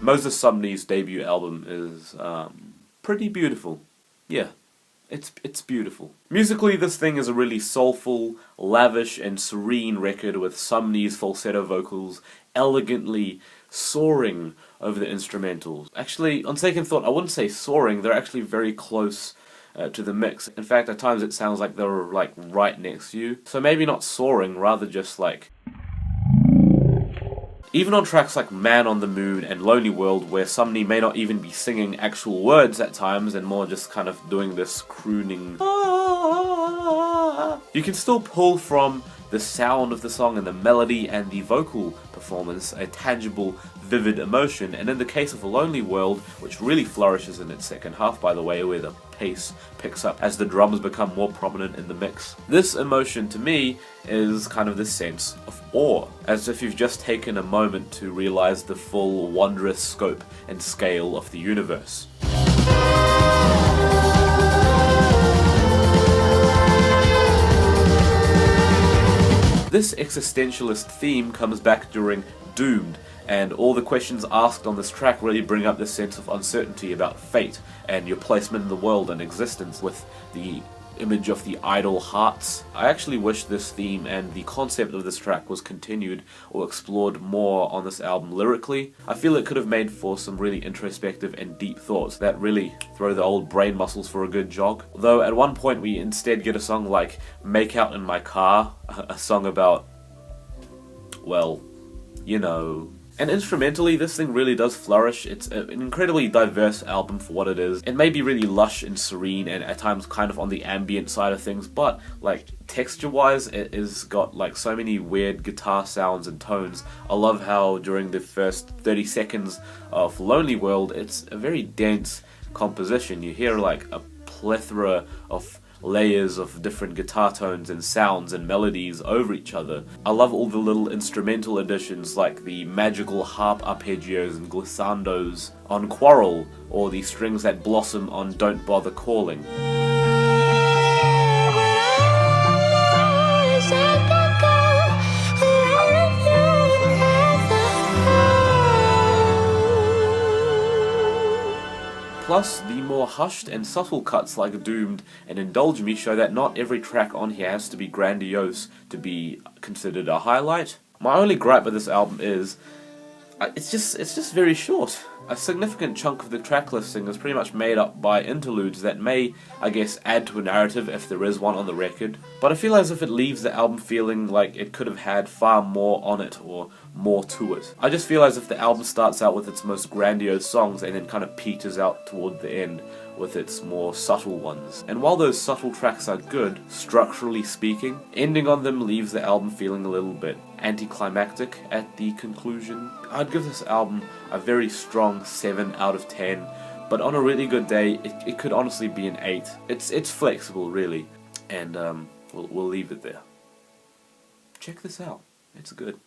Moses Sumney's debut album is pretty beautiful. Yeah, it's beautiful. Musically, this thing is a really soulful, lavish, and serene record with Sumney's falsetto vocals elegantly soaring over the instrumentals. Actually, on second thought, I wouldn't say soaring, they're actually very close to the mix. In fact, at times it sounds like they're like right next to you. So maybe not soaring, rather just like... Even on tracks like Man on the Moon and Lonely World, where Sumney may not even be singing actual words at times and more just kind of doing this crooning, you can still pull from the sound of the song and the melody and the vocal performance a tangible, vivid emotion. And in the case of A Lonely World, which really flourishes in its second half, by the way, where the pace picks up as the drums become more prominent in the mix, this emotion to me is kind of this sense of awe, as if you've just taken a moment to realize the full wondrous scope and scale of the universe. This existentialist theme comes back during Doomed, and all the questions asked on this track really bring up this sense of uncertainty about fate and your placement in the world and existence, with the image of the idle hearts. I actually wish this theme and the concept of this track was continued or explored more on this album lyrically. I feel it could have made for some really introspective and deep thoughts that really throw the old brain muscles for a good jog. Though at one point we instead get a song like Make Out in My Car, a song about, well, you know. And instrumentally, this thing really does flourish. It's an incredibly diverse album for what it is. It may be really lush and serene and at times kind of on the ambient side of things, but like texture-wise, it has got like so many weird guitar sounds and tones. I love how during the first 30 seconds of Lonely World, it's a very dense composition. You hear like a plethora of layers of different guitar tones and sounds and melodies over each other. I love all the little instrumental additions like the magical harp arpeggios and glissandos on Quarrel, or the strings that blossom on Don't Bother Calling. Plus, the more hushed and subtle cuts like Doomed and Indulge Me show that not every track on here has to be grandiose to be considered a highlight. My only gripe with this album is, it's just very short. A significant chunk of the track listing is pretty much made up by interludes that may, I guess, add to a narrative if there is one on the record, but I feel as if it leaves the album feeling like it could have had far more on it or more to it. I just feel as if the album starts out with its most grandiose songs and then kind of peters out toward the end with its more subtle ones. And while those subtle tracks are good, structurally speaking, ending on them leaves the album feeling a little bit anticlimactic at the conclusion. I'd give this album a very strong 7 out of 10, but on a really good day, it could honestly be an 8. It's flexible, really, and we'll leave it there. Check this out. It's good.